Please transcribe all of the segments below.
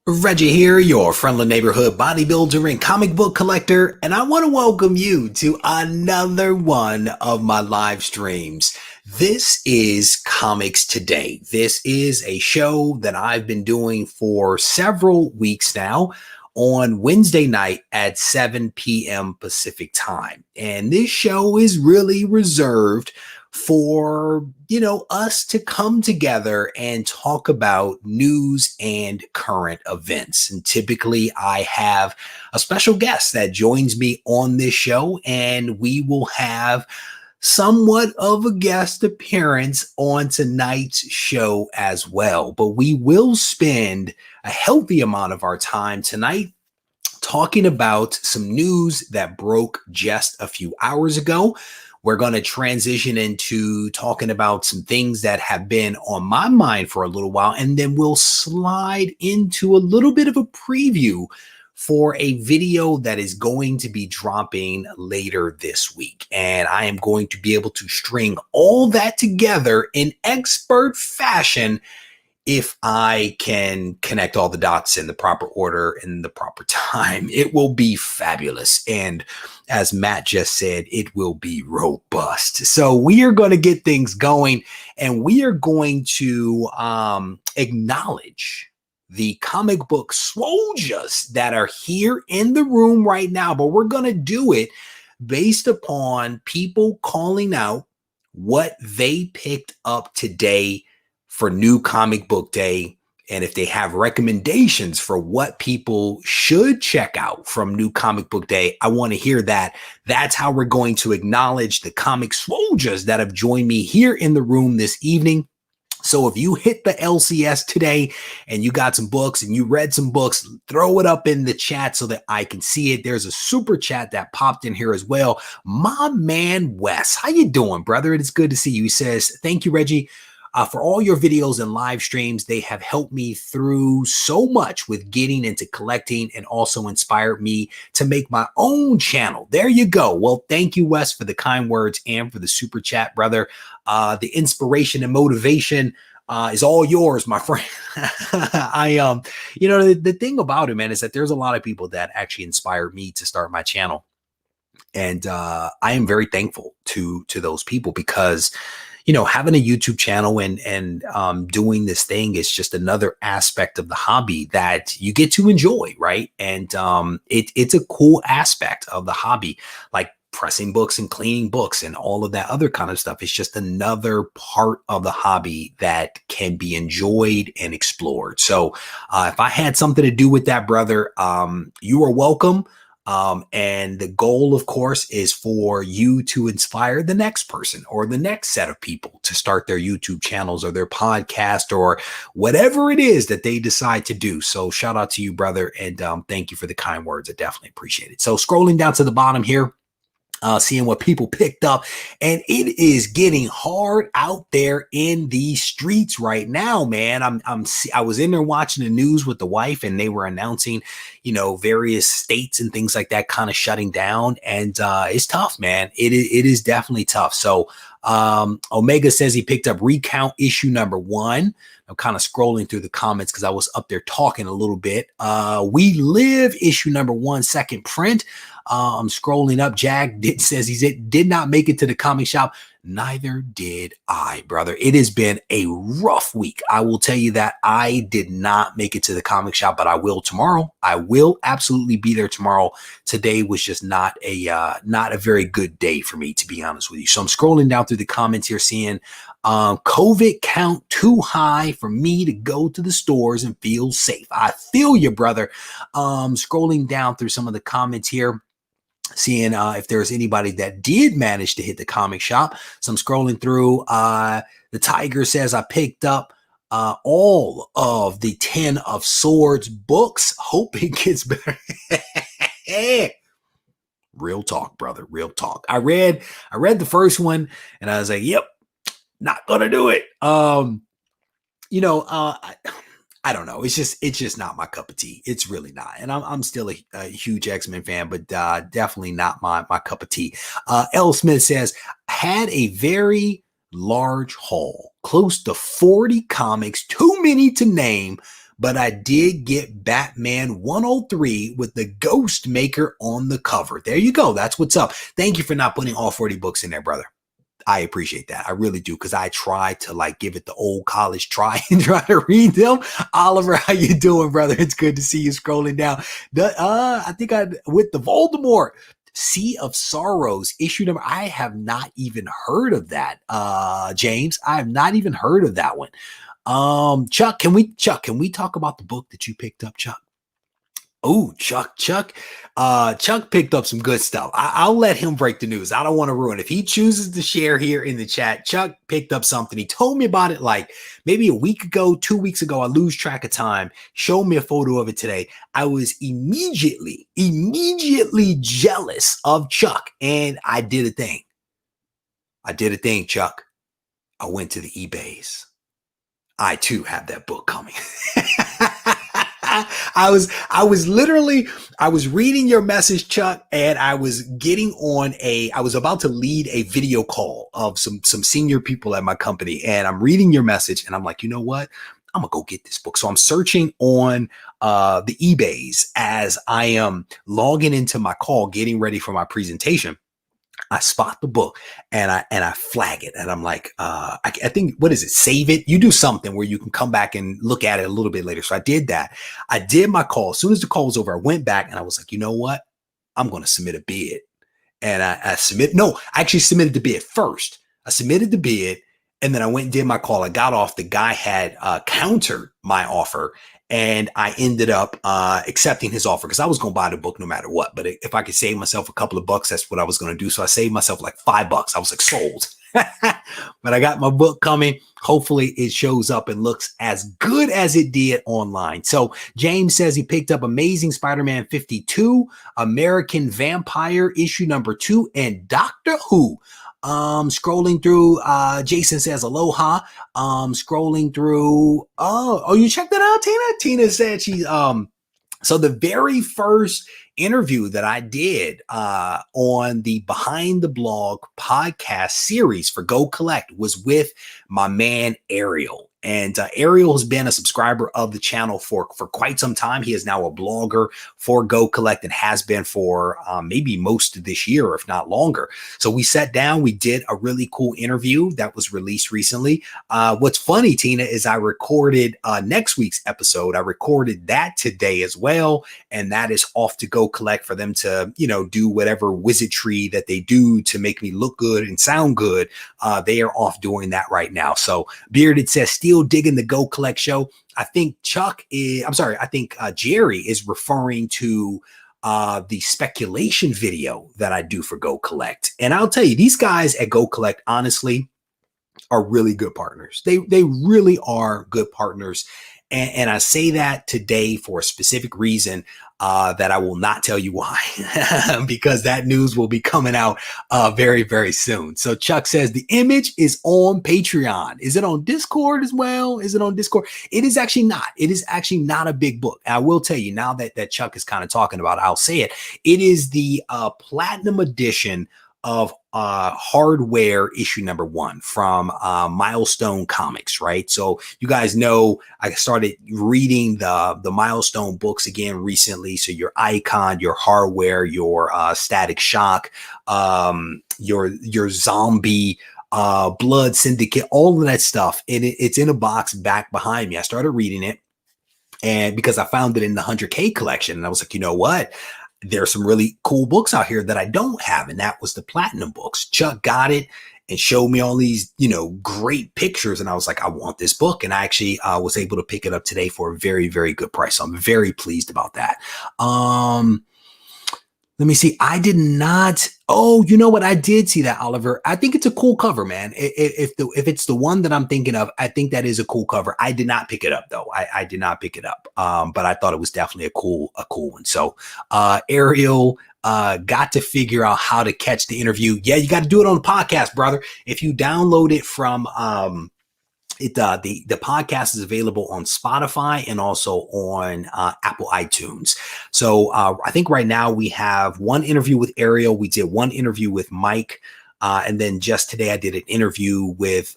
Reggie here, your friendly neighborhood bodybuilder and comic book collector, and I want to welcome you to another one of my live streams. This is Comics Today. This is a show that I've been doing for several weeks now on Wednesday night at 7 p.m. Pacific time. And this show is really reserved for us to come together and talk about news and current events. And typically I have a special guest that joins me on this show, and we will have somewhat of a guest appearance on tonight's show as well. But we will spend a healthy amount of our time tonight talking about some news that broke just a few hours ago. We're going to transition into talking about some things that have been on my mind for a little while, and then we'll slide into a little bit of a preview for a video that is going to be dropping later this week. And I am going to be able to string all that together in expert fashion if I can connect all the dots in the proper order in the proper time. It will be fabulous. And as Matt just said, it will be robust. So we are going to get things going, and we are going to acknowledge the comic book soldiers that are here in the room right now. But we're going to do it based upon people calling out what they picked up today for New Comic Book Day, and if they have recommendations for what people should check out from New Comic Book Day, I want to hear that. That's how we're going to acknowledge the comic soldiers that have joined me here in the room this evening. So if you hit the LCS today and you got some books and you read some books, throw it up in the chat so that I can see it. There's a super chat that popped in here as well. My man Wes, how you doing, brother? It is good to see you. He says, thank you, Reggie. For all your videos and live streams. They have helped me through so much with getting into collecting, and also inspired me to make my own channel. There you go. Well, thank you, Wes, for the kind words and for the super chat, brother. The inspiration and motivation is all yours, my friend. The thing about it, man, is that there's a lot of people that actually inspired me to start my channel. And I am very thankful to those people, because having a YouTube channel and doing this thing is just another aspect of the hobby that you get to enjoy, right? And it's a cool aspect of the hobby, like pressing books and cleaning books and all of that other kind of stuff. It's just another part of the hobby that can be enjoyed and explored. So if I had something to do with that, brother, you are welcome. And the goal, of course, is for you to inspire the next person or the next set of people to start their YouTube channels or their podcast or whatever it is that they decide to do. So shout out to you, brother. And thank you for the kind words. I definitely appreciate it. So scrolling down to the bottom here, seeing what people picked up, and it is getting hard out there in the streets right now, man. I was in there watching the news with the wife, and they were announcing, various states and things like that kind of shutting down, and it's tough, man. It is definitely tough. So Omega says he picked up Recount issue number 1. I'm kind of scrolling through the comments because I was up there talking a little bit. We Live issue number 1, second print. I'm scrolling up. Jag says he did not make it to the comic shop. Neither did I, brother. It has been a rough week. I will tell you that. I did not make it to the comic shop, but I will tomorrow. I will absolutely be there tomorrow. Today was just not a very good day for me, to be honest with you. So I'm scrolling down through the comments here, seeing COVID count too high for me to go to the stores and feel safe. I feel you, brother. Scrolling down through some of the comments here, seeing if there's anybody that did manage to hit the comic shop. So I'm scrolling through. The Tiger says, I picked up all of the 10 of Swords books. Hope it gets better. Real talk, brother. Real talk. I read the first one, and I was like, yep, not gonna do it. I don't know. It's just not my cup of tea. It's really not. And I'm still a huge X-Men fan, but definitely not my cup of tea. L. Smith says, had a very large haul, close to 40 comics, too many to name, but I did get Batman 103 with the Ghost Maker on the cover. There you go. That's what's up. Thank you for not putting all 40 books in there, brother. I appreciate that. I really do, because I try to like give it the old college try and try to read them. Oliver, how you doing, brother? It's good to see you scrolling down. I think with the Voldemort Sea of Sorrows issue number. I have not even heard of that. James, I have not even heard of that one. Chuck, can we talk about the book that you picked up, Chuck? Oh, Chuck picked up some good stuff. I'll let him break the news. I don't want to ruin it. If he chooses to share here in the chat, Chuck picked up something. He told me about it like maybe a week ago, 2 weeks ago. I lose track of time. Showed me a photo of it today. I was immediately jealous of Chuck, and I did a thing. Chuck. I went to the eBays. I too have that book coming. I was reading your message, Chuck, and I was about to lead a video call of some senior people at my company, and I'm reading your message, and I'm like, you know what? I'm gonna go get this book. So I'm searching on the eBays as I am logging into my call, getting ready for my presentation. I spot the book and I flag it, and I'm like, I think, what is it? Save it. You do something where you can come back and look at it a little bit later. So I did that. I did my call. As soon as the call was over, I went back and I was like, you know what? I'm going to submit a bid. And I actually submitted the bid first. I submitted the bid, and then I went and did my call. I got off. The guy had countered my offer, and I ended up accepting his offer because I was going to buy the book no matter what. But if I could save myself a couple of bucks, that's what I was going to do. So I saved myself like $5. I was like, sold. But I got my book coming. Hopefully it shows up and looks as good as it did online. So James says he picked up Amazing Spider-Man 52, American Vampire issue number 2, and Doctor Who. Scrolling through, Jason says aloha. Scrolling through, oh, you checked that out, Tina? Tina said she's, so the very first interview that I did on the Behind the Blog podcast series for Go Collect was with my man Ariel. And Ariel has been a subscriber of the channel for quite some time. He is now a blogger for Go Collect and has been for maybe most of this year, if not longer. So we sat down, we did a really cool interview that was released recently. What's funny, Tina, is I recorded next week's episode. I recorded that today as well. And that is off to Go Collect for them to, do whatever wizardry that they do to make me look good and sound good. They are off doing that right now. So Bearded says, still digging the Go Collect show. I think Jerry is referring to the speculation video that I do for Go Collect. And I'll tell you, these guys at Go Collect, honestly, are really good partners. They really are good partners. And I say that today for a specific reason that I will not tell you why, because that news will be coming out very, very soon. So Chuck says the image is on Patreon. Is it on Discord as well? Is it on Discord? It is actually not. It is actually not a big book. And I will tell you now that Chuck is kind of talking about it, I'll say it. It is the platinum edition of Hardware issue number 1 from Milestone Comics, right? So you guys know I started reading the Milestone books again recently. So your Icon, your Hardware, your Static Shock, your Zombie, Blood Syndicate, all of that stuff. And it's in a box back behind me. I started reading it, and because I found it in the 100K collection, and I was like, you know what? There's some really cool books out here that I don't have. And that was the platinum books. Chuck got it and showed me all these, great pictures. And I was like, I want this book. And I actually was able to pick it up today for a very, very good price. So I'm very pleased about that. Let me see. I did not. Oh, you know what? I did see that, Oliver. I think it's a cool cover, man. If it's the one that I'm thinking of, I think that is a cool cover. I did not pick it up though. I did not pick it up. But I thought it was definitely a cool one. So, Ariel, got to figure out how to catch the interview. Yeah, you got to do it on the podcast, brother. If you download it from, the podcast is available on Spotify and also on Apple iTunes. So I think right now we have one interview with Ariel. We did one interview with Mike And then just today, I did an interview with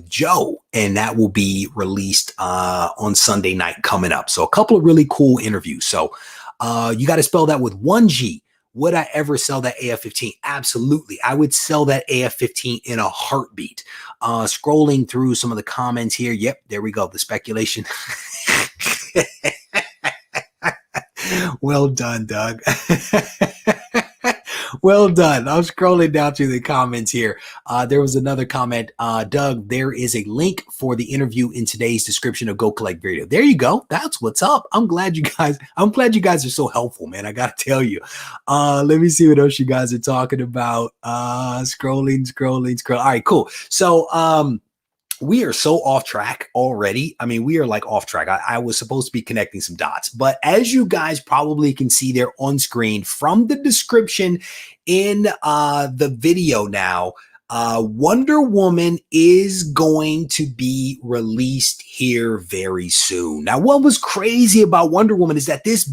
Joe, and that will be released on Sunday night coming up. So a couple of really cool interviews. So you got to spell that with one G. Would I ever sell that AF-15? Absolutely. I would sell that AF-15 in a heartbeat. Scrolling through some of the comments here. Yep, there we go. The speculation. Well done, Doug. Well done. I'm scrolling down through the comments here. There was another comment. Doug, there is a link for the interview in today's description of Go Collect video. There you go. That's what's up. I'm glad you guys are so helpful, man. I got to tell you. Let me see what else you guys are talking about. Scrolling. All right, cool. So, we are so off track already. I mean, we are like off track. I was supposed to be connecting some dots, but as you guys probably can see there on screen from the description in the video now, Wonder Woman is going to be released here very soon. Now, what was crazy about Wonder Woman is that this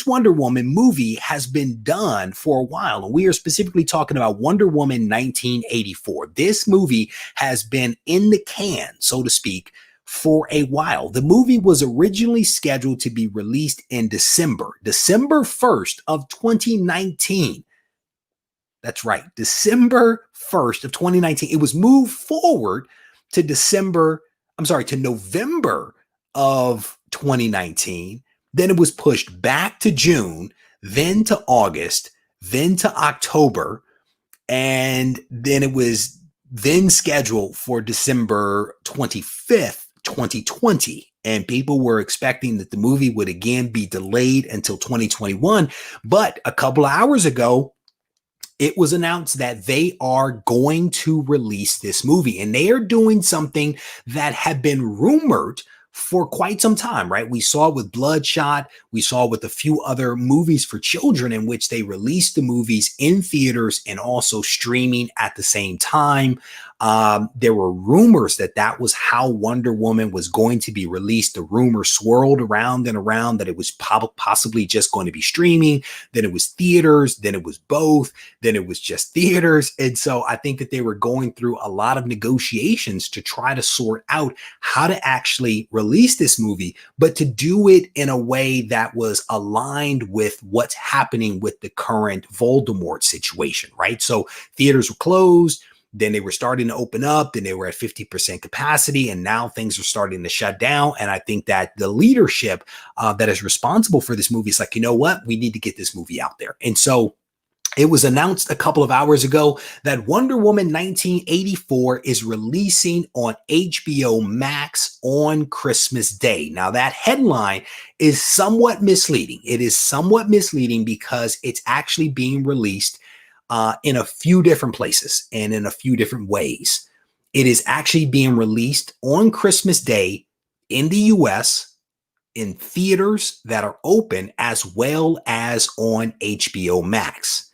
Wonder Woman movie has been done for a while. And we are specifically talking about Wonder Woman 1984. This movie has been in the can, so to speak, for a while. The movie was originally scheduled to be released in December 1st of 2019. That's right, December 1st of 2019. It was moved forward to November of 2019. Then it was pushed back to June, then to August, then to October, and then it was then scheduled for December 25th, 2020. And people were expecting that the movie would again be delayed until 2021. But a couple of hours ago, it was announced that they are going to release this movie, and they are doing something that had been rumored for quite some time, right? We saw it with Bloodshot. We saw it with a few other movies for children in which they released the movies in theaters and also streaming at the same time. There were rumors that was how Wonder Woman was going to be released. The rumor swirled around and around that it was possibly just going to be streaming. Then it was theaters. Then it was both. Then it was just theaters. And so I think that they were going through a lot of negotiations to try to sort out how to actually release this movie, but to do it in a way that was aligned with what's happening with the current Voldemort situation, right? So theaters were closed. Then they were starting to open up, then they were at 50% capacity, and now things are starting to shut down. And I think that the leadership that is responsible for this movie is like, you know what? We need to get this movie out there. And so it was announced a couple of hours ago that Wonder Woman 1984 is releasing on HBO Max on Christmas Day. Now, that headline is somewhat misleading. It is somewhat misleading because it's actually being released in a few different places and in a few different ways. It is actually being released on Christmas Day in the US, in theaters that are open, as well as on HBO Max.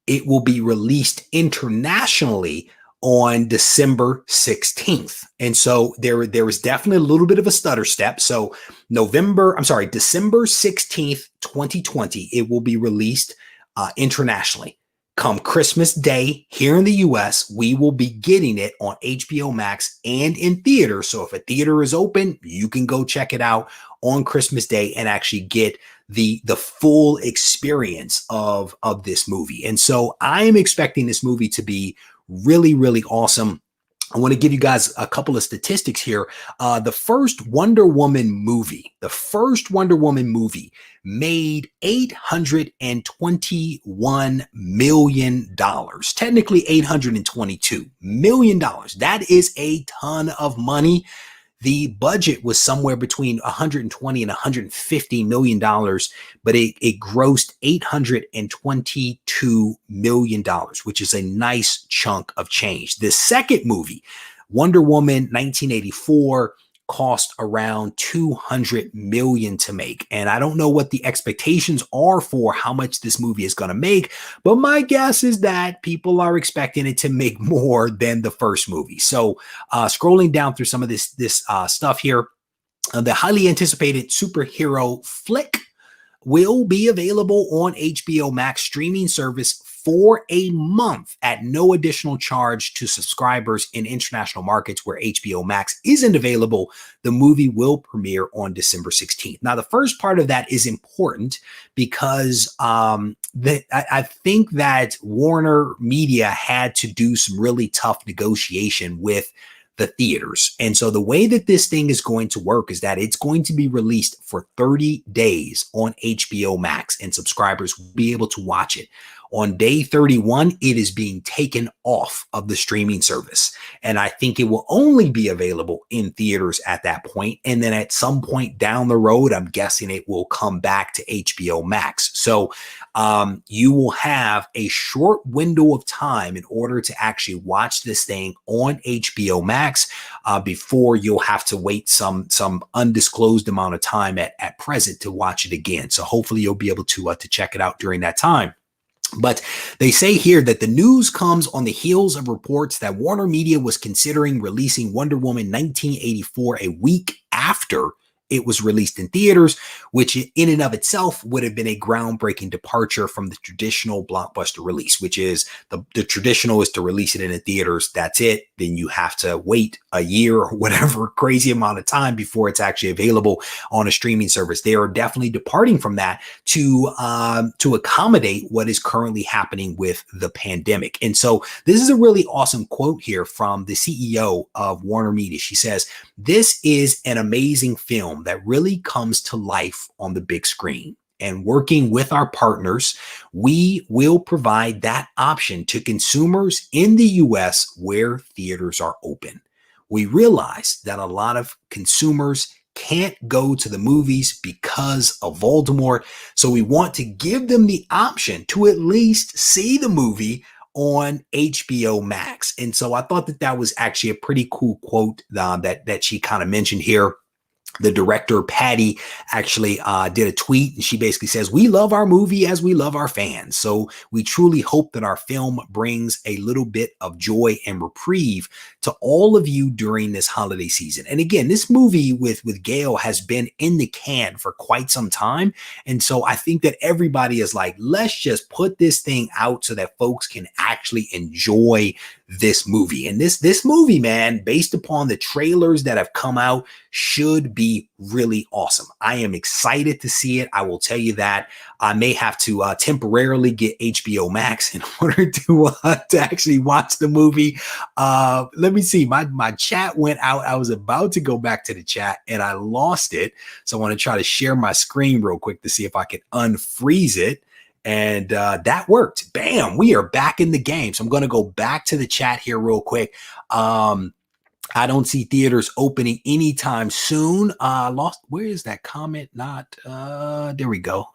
It will be released internationally on December 16th. And so there is definitely a little bit of a stutter step. So December 16th, 2020, it will be released internationally. Come Christmas Day here in the US, we will be getting it on HBO Max and in theater. So if a theater is open, you can go check it out on Christmas Day and actually get the full experience of this movie. And so I am expecting this movie to be really, really awesome. I want to give you guys a couple of statistics here. The first Wonder Woman movie made $821 million, technically $822 million. That is a ton of money. The budget was somewhere between $120 and $150 million, but it grossed $822 million, which is a nice chunk of change. The second movie, Wonder Woman 1984, cost around $200 million to make. And I don't know what the expectations are for how much this movie is going to make, but my guess is that people are expecting it to make more than the first movie. So scrolling down through some of this stuff here, the highly anticipated superhero flick will be available on HBO Max streaming service for a month at no additional charge to subscribers in international markets where HBO Max isn't available. The movie will premiere on December 16th. Now, the first part of that is important because I think that Warner Media had to do some really tough negotiation with the theaters. And so the way that this thing is going to work is that it's going to be released for 30 days on HBO Max, and subscribers will be able to watch it. On day 31, it is being taken off of the streaming service. And I think it will only be available in theaters at that point. And then at some point down the road, I'm guessing it will come back to HBO Max. So you will have a short window of time in order to actually watch this thing on HBO Max before you'll have to wait some undisclosed amount of time at present to watch it again. So hopefully you'll be able to check it out during that time. But they say here that the news comes on the heels of reports that Warner Media was considering releasing Wonder Woman 1984 a week after it was released in theaters, which in and of itself would have been a groundbreaking departure from the traditional blockbuster release, which is the traditional is to release it in the theaters. That's it. Then you have to wait a year or whatever crazy amount of time before it's actually available on a streaming service. They are definitely departing from that to accommodate what is currently happening with the pandemic. And so this is a really awesome quote here from the CEO of Warner Media. She says, "This is an amazing film that really comes to life on the big screen. And working with our partners, we will provide that option to consumers in the US where theaters are open. We realize that a lot of consumers can't go to the movies because of Voldemort, so we want to give them the option to at least see the movie on HBO Max." And so I thought that was actually a pretty cool quote that she kind of mentioned here. The director, Patty, actually did a tweet, and she basically says, "We love our movie as we love our fans. So we truly hope that our film brings a little bit of joy and reprieve to all of you during this holiday season." And again, this movie with Gail has been in the can for quite some time. And so I think that everybody is like, let's just put this thing out so that folks can actually enjoy this movie. And this movie, man, based upon the trailers that have come out, should be really awesome. I am excited to see it. I will tell you that I may have to temporarily get HBO Max in order to actually watch the movie. Let me see. My chat went out. I was about to go back to the chat and I lost it. So I want to try to share my screen real quick to see if I can unfreeze it. And that worked. Bam, we are back in the game. So I'm going to go back to the chat here real quick. I don't see theaters opening anytime soon. Where is that comment? There we go.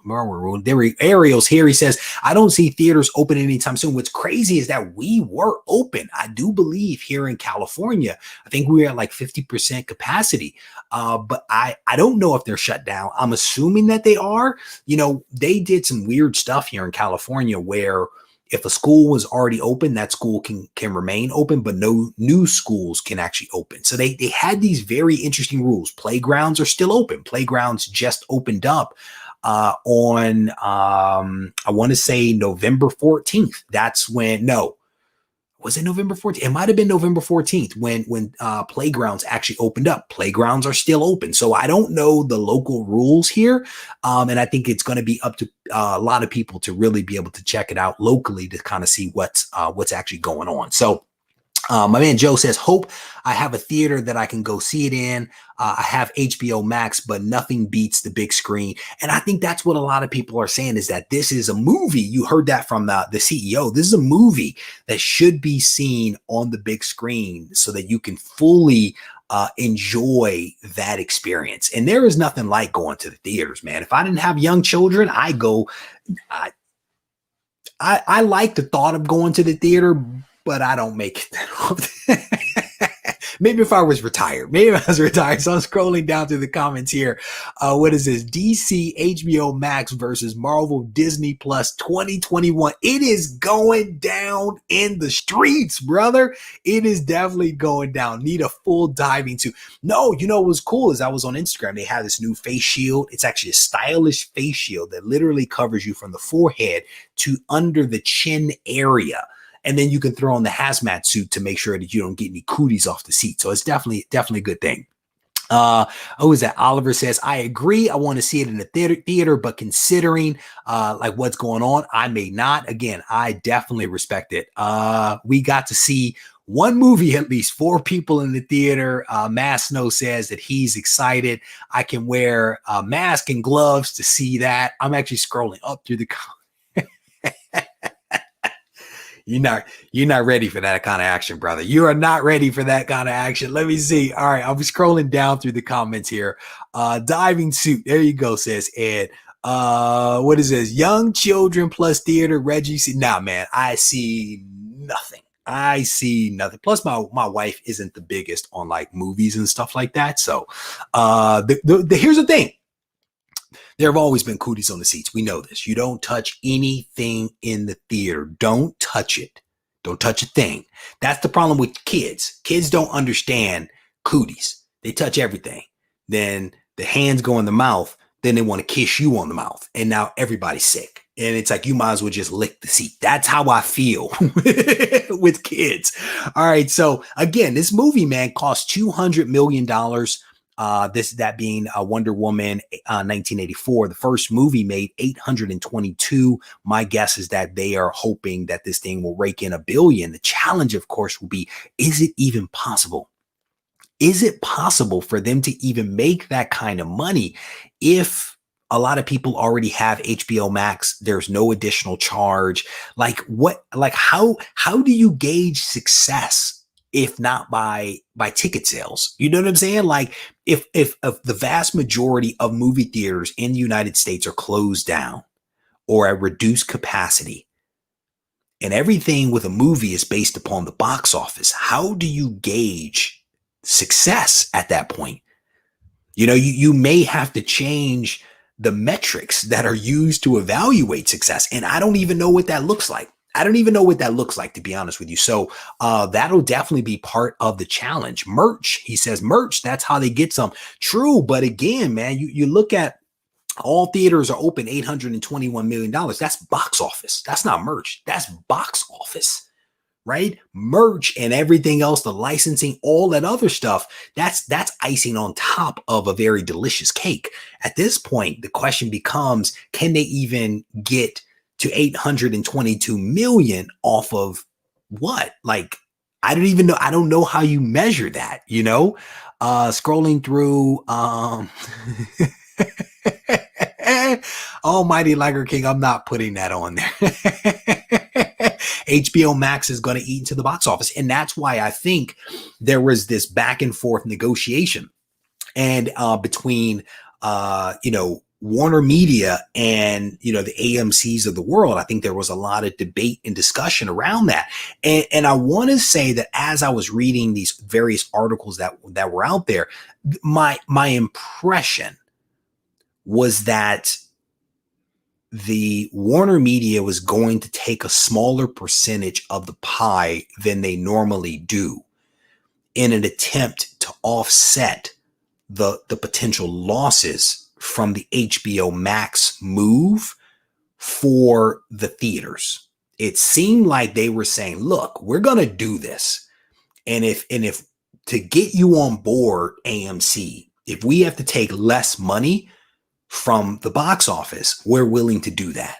Ariel's here. He says, "I don't see theaters open anytime soon." What's crazy is that we were open. I do believe here in California, I think we were at like 50% capacity. But I don't know if they're shut down. I'm assuming that they are. You know, they did some weird stuff here in California where if a school was already open, that school can remain open, but no new schools can actually open. So they had these very interesting rules. Playgrounds are still open. Playgrounds just opened up on, I want to say November 14th. That's when, no, was it November 14th? It might have been November 14th when playgrounds actually opened up. Playgrounds are still open. So I don't know the local rules here. And I think it's going to be up to a lot of people to really be able to check it out locally to kind of see what's actually going on. So my man Joe says, "Hope I have a theater that I can go see it in. I have HBO Max, but nothing beats the big screen." And I think that's what a lot of people are saying, is that this is a movie. You heard that from the CEO. This is a movie that should be seen on the big screen so that you can fully enjoy that experience. And there is nothing like going to the theaters, man. If I didn't have young children, I like the thought of going to the theater, but I don't make it that often. Maybe if I was retired. Maybe if I was retired. So I'm scrolling down through the comments here. What is this? DC HBO Max versus Marvel Disney Plus 2021. It is going down in the streets, brother. It is definitely going down. Need a full diving to. No, you know what was cool is I was on Instagram. They had this new face shield. It's actually a stylish face shield that literally covers you from the forehead to under the chin area. And then you can throw on the hazmat suit to make sure that you don't get any cooties off the seat. So it's definitely a good thing. Who is that? Oliver says, I agree. I want to see it in the theater, but considering like what's going on, I may not. Again, I definitely respect it. We got to see one movie, at least 4 people in the theater. Mass Snow says that he's excited. I can wear a mask and gloves to see that. I'm actually scrolling up through the You're not ready for that kind of action, brother. You are not ready for that kind of action. Let me see. All right, I'm scrolling down through the comments here. Diving suit. There you go, says Ed. What is this? Young children plus theater. Regie. Nah, man, I see nothing. I see nothing. Plus, my wife isn't the biggest on like movies and stuff like that. So, here's the thing. There have always been cooties on the seats. We know this. You don't touch anything in the theater. Don't touch it. Don't touch a thing. That's the problem with kids. Kids don't understand cooties. They touch everything. Then the hands go in the mouth. Then they want to kiss you on the mouth. And now everybody's sick. And it's like, you might as well just lick the seat. That's how I feel with kids. All right. So again, this movie, man, cost $200 million. That being Wonder Woman 1984. The first movie made 822. My guess is that they are hoping that this thing will rake in $1 billion. The challenge, of course, will be, is it even possible? Is it possible for them to even make that kind of money if a lot of people already have HBO Max? There's no additional charge. How do you gauge success if not by ticket sales? You know what I'm saying? Like if the vast majority of movie theaters in the United States are closed down or at reduced capacity, and everything with a movie is based upon the box office, how do you gauge success at that point? You know, you may have to change the metrics that are used to evaluate success. And I don't even know what that looks like. To be honest with you. So that'll definitely be part of the challenge. Merch, he says, merch, that's how they get some. True. But again, man, you look at all theaters are open, $821 million. That's box office. That's not merch. That's box office, right? Merch and everything else, the licensing, all that other stuff, that's icing on top of a very delicious cake. At this point, the question becomes, can they even get to 822 million off of what? Like, I don't even know. I don't know how you measure that, you know? Scrolling through, Almighty Liger King, I'm not putting that on there. HBO Max is going to eat into the box office. And that's why I think there was this back and forth negotiation and between, Warner Media and, the AMCs of the world. I think there was a lot of debate and discussion around that. And I want to say that as I was reading these various articles that were out there, my impression was that the Warner Media was going to take a smaller percentage of the pie than they normally do in an attempt to offset the potential losses from the HBO Max move for the theaters. It seemed like they were saying, look, we're going to do this. And if to get you on board, AMC, if we have to take less money from the box office, we're willing to do that.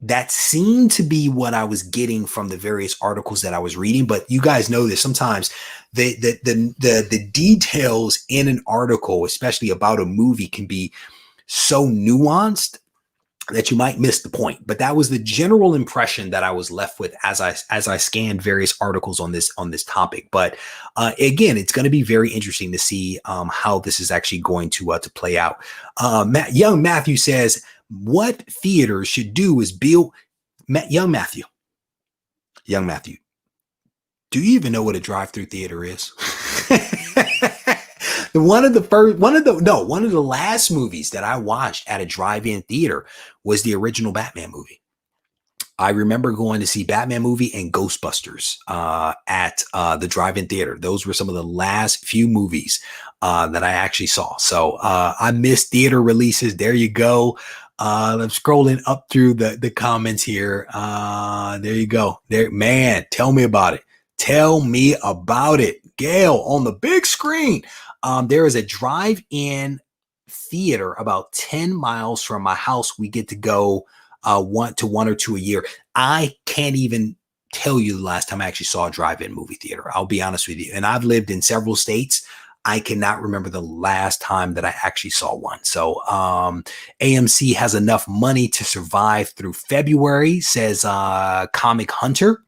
That seemed to be what I was getting from the various articles that I was reading. But you guys know this, sometimes the details in an article, especially about a movie, can be so nuanced that you might miss the point. But that was the general impression that I was left with as I scanned various articles on this topic. But again, it's going to be very interesting to see how this is actually going to play out. Young Matthew says, what theaters should do is build. Young Matthew, do you even know what a drive-through theater is? One of the first, one of the, no, one of the last movies that I watched at a drive-in theater was the original Batman movie. I remember going to see Batman movie and Ghostbusters at the drive-in theater. Those were some of the last few movies that I actually saw. So I missed theater releases. There you go. I'm scrolling up through the comments here. There you go. There, man, tell me about it. Tell me about it. Gail, on the big screen. There is a drive-in theater about 10 miles from my house. We get to go one or two a year. I can't even tell you the last time I actually saw a drive-in movie theater. I'll be honest with you. And I've lived in several states. I cannot remember the last time that I actually saw one. So AMC has enough money to survive through February, says Comic Hunter.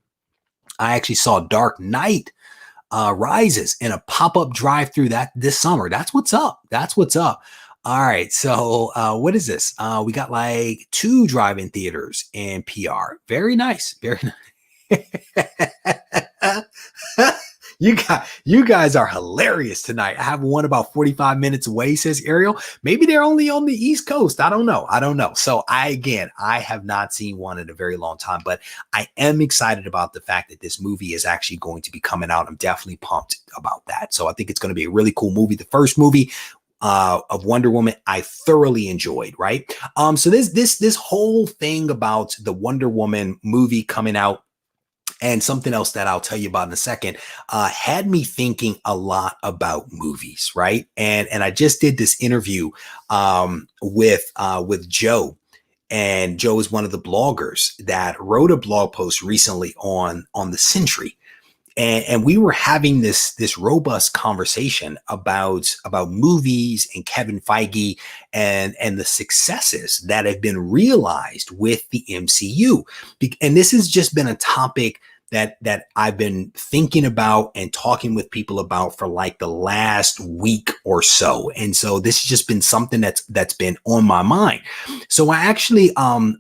I actually saw Dark Knight Rises in a pop-up drive-through this summer. That's what's up. That's what's up. All right. So what is this? We got like 2 drive-in theaters in PR. Very nice. Very nice. You guys are hilarious tonight. I have one about 45 minutes away, says Ariel. Maybe they're only on the East Coast. I don't know. So I have not seen one in a very long time, but I am excited about the fact that this movie is actually going to be coming out. I'm definitely pumped about that. So I think it's going to be a really cool movie. The first movie of Wonder Woman, I thoroughly enjoyed, right? So this whole thing about the Wonder Woman movie coming out, and something else that I'll tell you about in a second, had me thinking a lot about movies, right? And I just did this interview with Joe, and Joe is one of the bloggers that wrote a blog post recently on the Century. And we were having this robust conversation about movies and Kevin Feige and the successes that have been realized with the MCU. And this has just been a topic that I've been thinking about and talking with people about for like the last week or so. And so this has just been something that's been on my mind. So I actually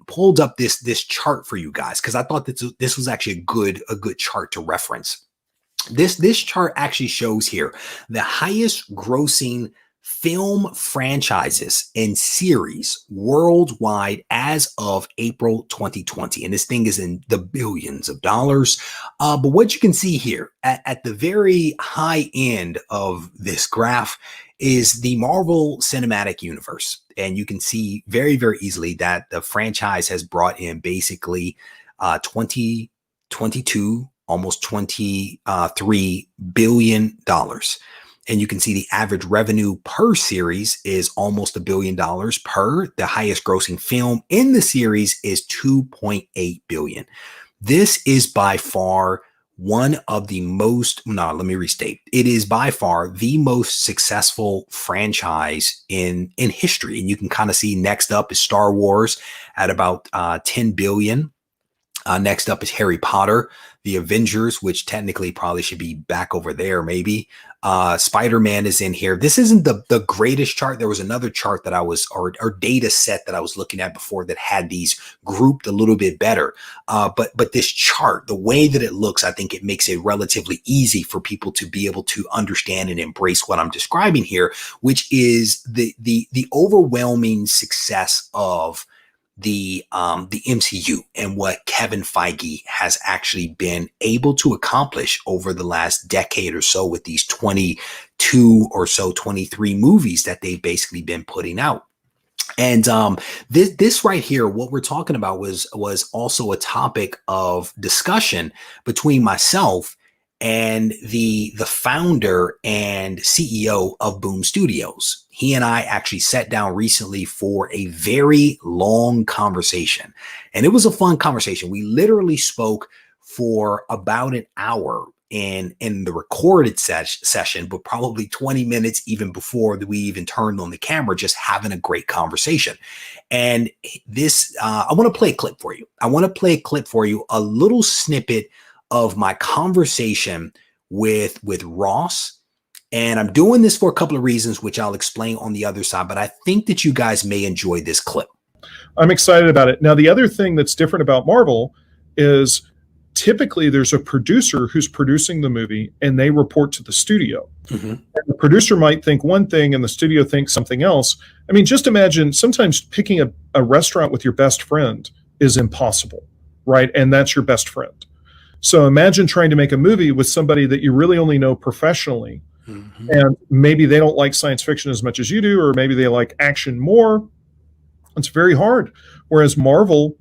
pulled up this chart for you guys because I thought that this was actually a good chart to reference. This chart actually shows here the highest grossing film franchises and series worldwide as of April 2020. And this thing is in the billions of dollars. But what you can see here at the very high end of this graph is the Marvel Cinematic Universe. And you can see very, very easily that the franchise has brought in basically 22 almost $23 billion. And you can see the average revenue per series is almost $1 billion per. The highest grossing film in the series is $2.8 billion. This is by far one of the most, let me restate. It is by far the most successful franchise in history. And you can kind of see next up is Star Wars at about 10 billion. Next up is Harry Potter, the Avengers, which technically probably should be back over there, maybe. Spider-Man is in here. This isn't the greatest chart. There was another chart that I was, or data set that I was looking at before that had these grouped a little bit better. But this chart, the way that it looks, I think it makes it relatively easy for people to be able to understand and embrace what I'm describing here, which is the overwhelming success of the MCU and what Kevin Feige has actually been able to accomplish over the last decade or so with these 22 or so 23 movies that they've basically been putting out. And this right here, what we're talking about was also a topic of discussion between myself and the founder and CEO of Boom Studios. He and I actually sat down recently for a very long conversation, and it was a fun conversation. We literally spoke for about an hour in the recorded session, but probably 20 minutes even before we even turned on the camera, just having a great conversation. And this, I want to play a clip for you. A little snippet of my conversation with Ross. And I'm doing this for a couple of reasons, which I'll explain on the other side, but I think that you guys may enjoy this clip. I'm excited about it. Now, the other thing that's different about Marvel is typically there's a producer who's producing the movie and they report to the studio. And the producer might think one thing and the studio thinks something else. I mean, just imagine sometimes picking a restaurant with your best friend is impossible, right? And that's your best friend. So imagine trying to make a movie with somebody that you really only know professionally. And maybe they don't like science fiction as much as you do, or maybe they like action more. It's very hard. Whereas Marvel,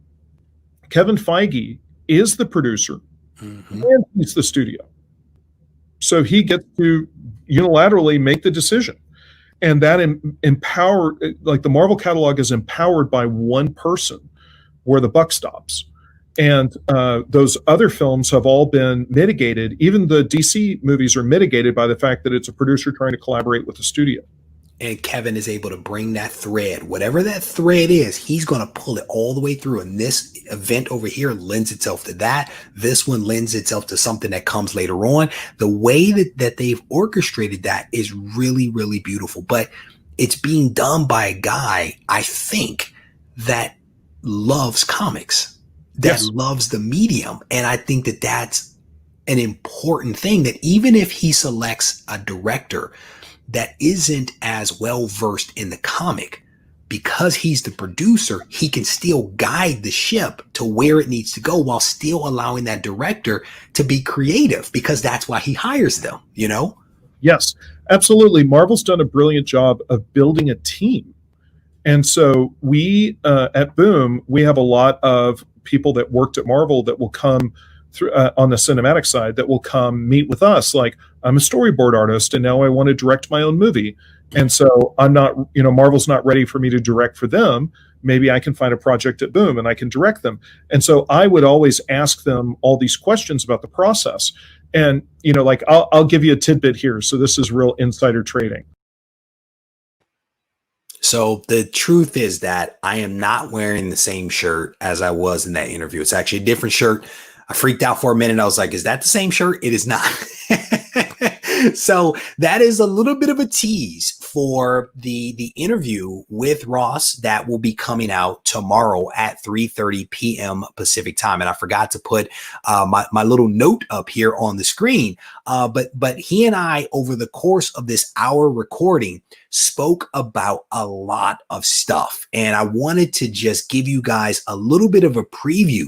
Kevin Feige is the producer and he's the studio. So he gets to unilaterally make the decision. And that like the Marvel catalog is empowered by one person where the buck stops. And those other films have all been mitigated. Even the DC movies are mitigated by the fact that it's a producer trying to collaborate with the studio. And Kevin is able to bring that thread, whatever that thread is, he's going to pull it all the way through. And this event over here lends itself to that. This one lends itself to something that comes later on. The way that they've orchestrated that is really, really beautiful. But it's being done by a guy, I think, that loves comics, that loves the medium. And I think that that's an important thing, that even if he selects a director that isn't as well versed in the comic, because he's the producer, he can still guide the ship to where it needs to go while still allowing that director to be creative, because that's why he hires them, you know? Yes, absolutely. Marvel's done a brilliant job of building a team. And so we, at Boom, we have a lot of people that worked at Marvel that will come through on the cinematic side, that will come meet with us. Like, I'm a storyboard artist and now I want to direct my own movie. And so I'm not, Marvel's not ready for me to direct for them. Maybe I can find a project at Boom and I can direct them. And so I would always ask them all these questions about the process. And, like, I'll give you a tidbit here. So this is real insider trading. So the truth is that I am not wearing the same shirt as I was in that interview. It's actually a different shirt. I freaked out for a minute. I was like, is that the same shirt? It is not. So that is a little bit of a tease for the interview with Ross that will be coming out tomorrow at 3:30 p.m. Pacific time. And I forgot to put my little note up here on the screen. But he and I, over the course of this hour recording, spoke about a lot of stuff. And I wanted to just give you guys a little bit of a preview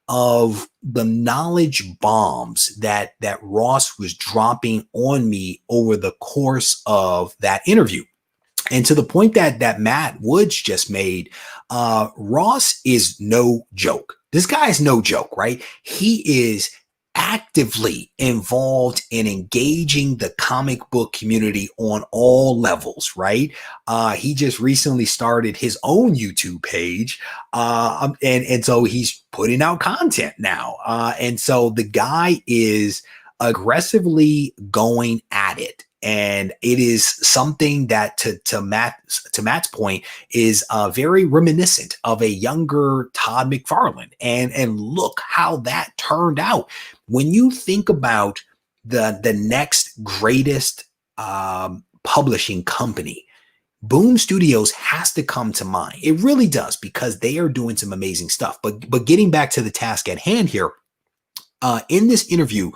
of the knowledge bombs that Ross was dropping on me over the course of that interview. And to the point that Matt Woods just made, Ross is no joke. This guy is no joke, right? He is actively involved in engaging the comic book community on all levels, right? He just recently started his own YouTube page, and so he's putting out content now. And so the guy is aggressively going at it. And it is something that, to Matt's point, is very reminiscent of a younger Todd McFarlane. And look how that turned out. When you think about the next greatest publishing company, Boom Studios has to come to mind. It really does, because they are doing some amazing stuff. But getting back to the task at hand here, in this interview,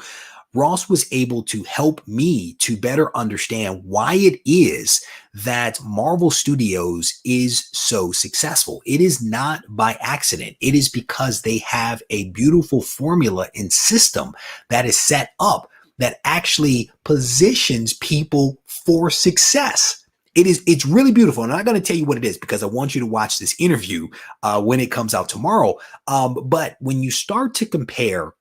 Ross was able to help me to better understand why it is that Marvel Studios is so successful. It is not by accident. It is because they have a beautiful formula and system that is set up that actually positions people for success. It's really beautiful. And I'm not going to tell you what it is, because I want you to watch this interview when it comes out tomorrow. But when you start to compare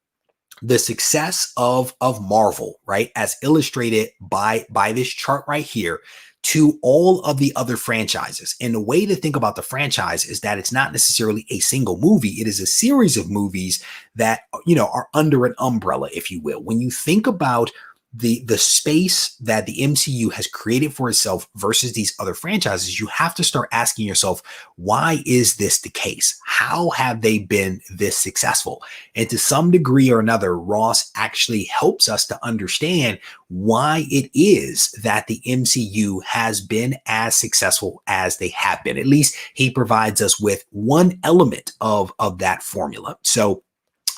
the success of Marvel, right, as illustrated by this chart right here, to all of the other franchises. And the way to think about the franchise is that it's not necessarily a single movie. It is a series of movies that, are under an umbrella, if you will. When you think about the space that the MCU has created for itself versus these other franchises, you have to start asking yourself, why is this the case? How have they been this successful? And to some degree or another, Ross actually helps us to understand why it is that the MCU has been as successful as they have been. At least he provides us with one element of that formula. So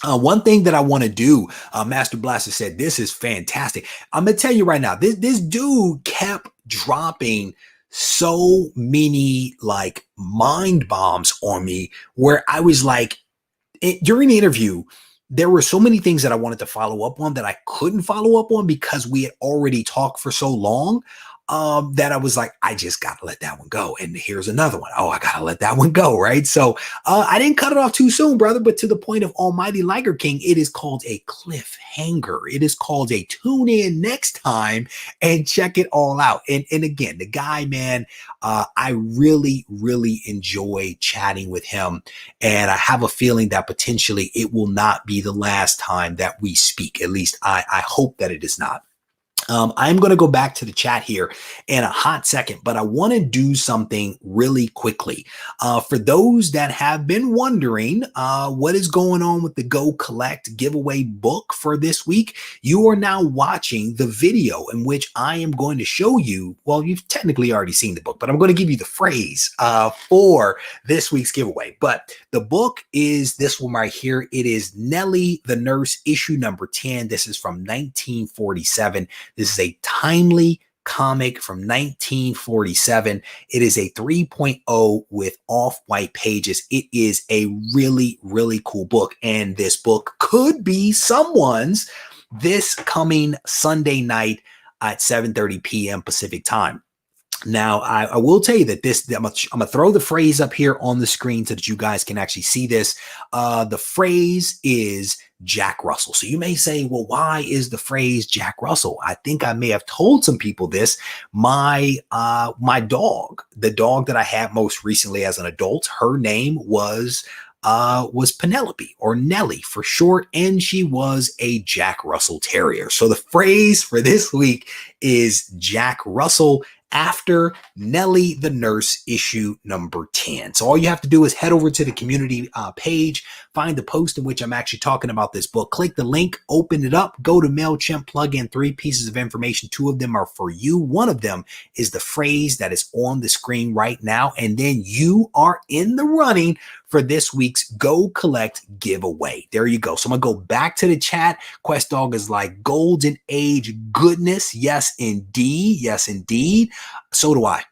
One thing that I want to do, Master Blaster said, this is fantastic. I'm going to tell you right now, this dude kept dropping so many like mind bombs on me where I was like, during the interview, there were so many things that I wanted to follow up on that I couldn't follow up on because we had already talked for so long. That I was like, I just gotta let that one go. And here's another one. Oh, I gotta let that one go, right? So I didn't cut it off too soon, brother. But to the point of Almighty Liger King, it is called a cliffhanger. It is called a tune in next time and check it all out. And again, the guy, man, I really, really enjoy chatting with him. And I have a feeling that potentially it will not be the last time that we speak. At least I hope that it is not. I'm going to go back to the chat here in a hot second, but I want to do something really quickly. For those that have been wondering what is going on with the Go Collect giveaway book for this week, you are now watching the video in which I am going to show you, well, you've technically already seen the book, but I'm going to give you the phrase for this week's giveaway. But the book is this one right here. It is Nellie the Nurse, issue number 10. This is from 1947. This is a timely comic from 1947. It is a 3.0 with off-white pages. It is a really, really cool book. And this book could be someone's this coming Sunday night at 7:30 p.m. Pacific time. Now, I will tell you that I'm going to throw the phrase up here on the screen so that you guys can actually see this. The phrase is Jack Russell. So you may say, well, why is the phrase Jack Russell? I think I may have told some people this. My dog, the dog that I had most recently as an adult, her name was Penelope, or Nellie for short, and she was a Jack Russell Terrier. So the phrase for this week is Jack Russell, after Nellie the Nurse, issue number 10. So all you have to do is head over to the community page, find the post in which I'm actually talking about this book, click the link, open it up, go to MailChimp, plug in 3 pieces of information. 2 of them are for you. One of them is the phrase that is on the screen right now. And then you are in the running for this week's Go Collect giveaway. There you go. So I'm going to go back to the chat. Quest Dog is like golden age goodness. Yes, indeed. Yes, indeed. So do I.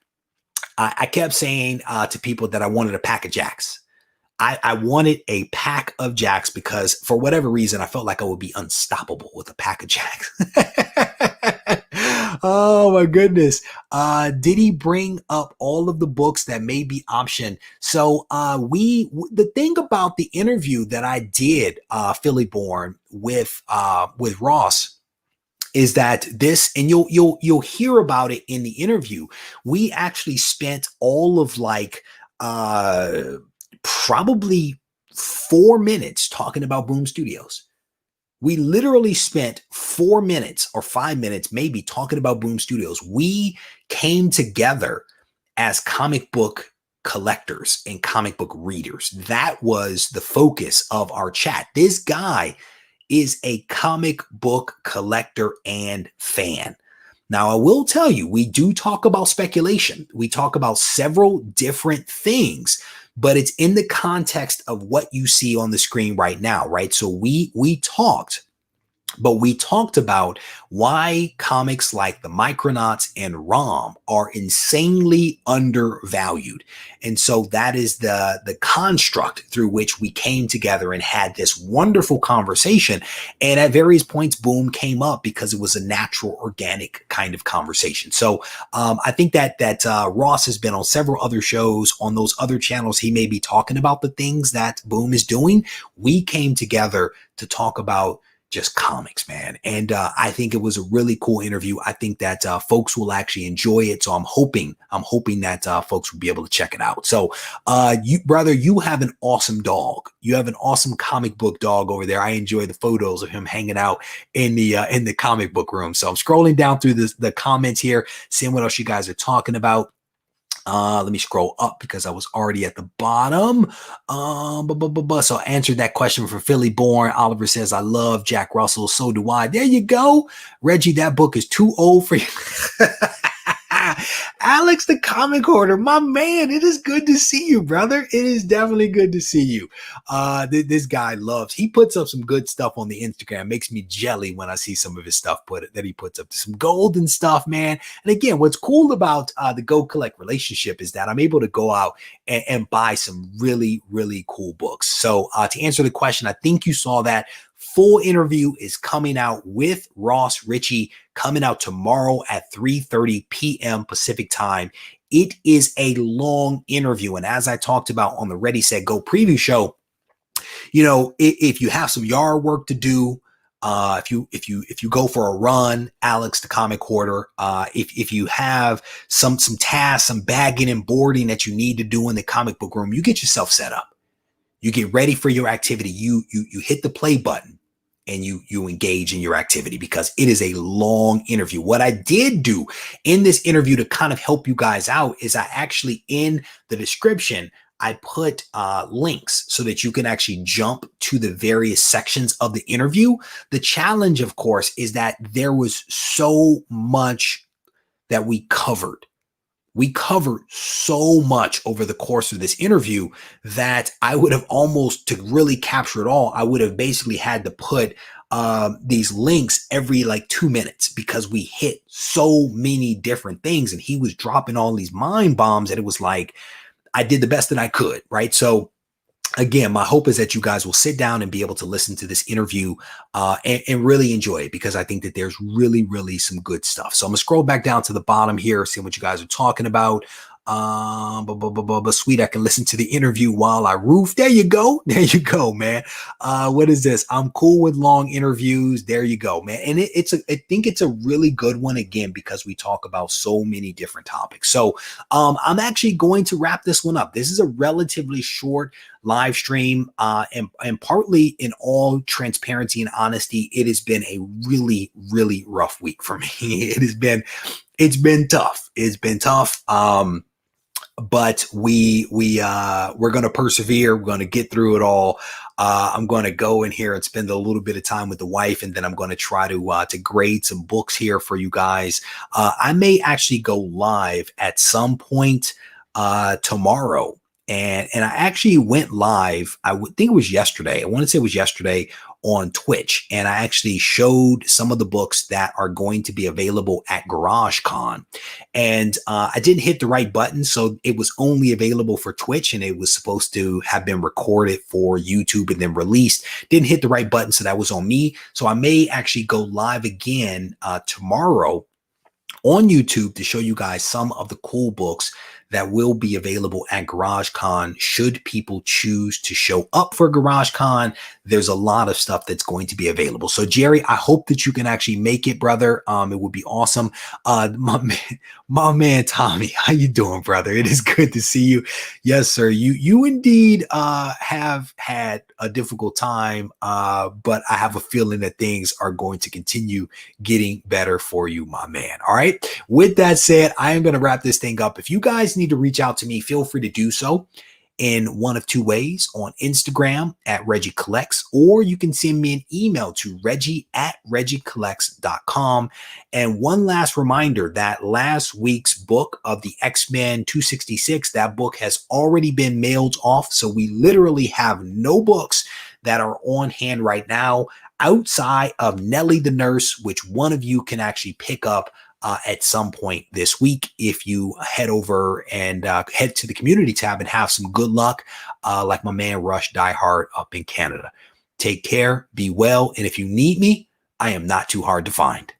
I kept saying to people that I wanted a pack of Jacks. I wanted a pack of Jacks because for whatever reason, I felt like I would be unstoppable with a pack of Jacks. Oh my goodness. Did he bring up all of the books that may be optioned? So the thing about the interview that I did, Philly Born with Ross, is that this, and you'll hear about it in the interview. We actually spent all of like probably 4 minutes talking about Boom Studios. We literally spent 4 minutes or 5 minutes maybe talking about Boom Studios. We came together as comic book collectors and comic book readers. That was the focus of our chat. This guy is a comic book collector and fan. Now, I will tell you, we do talk about speculation. We talk about several different things, but it's in the context of what you see on the screen right now, right? So we talked about why comics like the Micronauts and ROM are insanely undervalued. And so that is the construct through which we came together and had this wonderful conversation. And at various points, Boom came up because it was a natural, organic kind of conversation. So I think that Ross has been on several other shows on those other channels. He may be talking about the things that Boom is doing. We came together to talk about just comics, man. And I think it was a really cool interview. I think that folks will actually enjoy it. So I'm hoping that folks will be able to check it out. So you have an awesome dog. You have an awesome comic book dog over there. I enjoy the photos of him hanging out in the comic book room. So I'm scrolling down through the comments here, seeing what else you guys are talking about. Let me scroll up because I was already at the bottom. So I answered that question for Philly Born. Oliver says, I love Jack Russell. So do I. There you go. Reggie, that book is too old for you. Alex, the comic hoarder, my man, it is good to see you, brother. It is definitely good to see you. This guy he puts up some good stuff on the Instagram. Makes me jelly when I see some of his stuff that he puts up. Some golden stuff, man. And again, what's cool about the Go Collect relationship is that I'm able to go out and buy some really, really cool books. So to answer the question, I think you saw that full interview is coming out with Regie, coming out tomorrow at 3:30 p.m. Pacific time. It is a long interview. And as I talked about on the Ready, Set, Go preview show, you know, if you have some yard work to do, if you go for a run, Alex the comic hoarder, if you have some tasks, some bagging and boarding that you need to do in the comic book room, you get yourself set up. You get ready for your activity. You hit the play button and you engage in your activity because it is a long interview. What I did do in this interview to kind of help you guys out is I actually, in the description, I put links so that you can actually jump to the various sections of the interview. The challenge, of course, is that there was so much that we covered. We covered so much over the course of this interview that I would have almost, to really capture it all, I would have basically had to put these links every like 2 minutes because we hit so many different things and he was dropping all these mind bombs that it was like, I did the best that I could, right? So again, my hope is that you guys will sit down and be able to listen to this interview and really enjoy it because I think that there's really, really some good stuff. So I'm gonna scroll back down to the bottom here, see what you guys are talking about. But sweet, I can listen to the interview while I roof. There you go. There you go, man. What is this? I'm cool with long interviews. There you go, man. And I think it's a really good one again, because we talk about so many different topics. So I'm actually going to wrap this one up. This is a relatively short live stream, and partly in all transparency and honesty, it has been a really, really rough week for me. It's been tough. It's been tough. But we're going to persevere. We're going to get through it all. I'm going to go in here and spend a little bit of time with the wife, and then I'm going to try to grade some books here for you guys. I may actually go live at some point tomorrow. And I actually went live. I would think it was yesterday. I want to say it was yesterday on Twitch. And I actually showed some of the books that are going to be available at GarageCon. And I didn't hit the right button. So it was only available for Twitch, and it was supposed to have been recorded for YouTube and then released. Didn't hit the right button. So that was on me. So I may actually go live again tomorrow on YouTube to show you guys some of the cool books that will be available at GarageCon should people choose to show up for GarageCon. There's a lot of stuff that's going to be available. So Jerry, I hope that you can actually make it, brother. It would be awesome. My man Tommy, how you doing, brother? It is good to see you. Yes, sir. You indeed have had a difficult time, but I have a feeling that things are going to continue getting better for you, my man. All right. With that said, I am going to wrap this thing up. If you guys need to reach out to me, feel free to do so in one of two ways: on Instagram at Regie Collects, or you can send me an email to Regie@RegieCollects.com. And one last reminder that last week's book of the X-Men 266, that book has already been mailed off. So we literally have no books that are on hand right now outside of Nellie the Nurse, which one of you can actually pick up at some point this week if you head over and head to the community tab and have some good luck, like my man Rush Diehard up in Canada. Take care, be well, and if you need me, I am not too hard to find.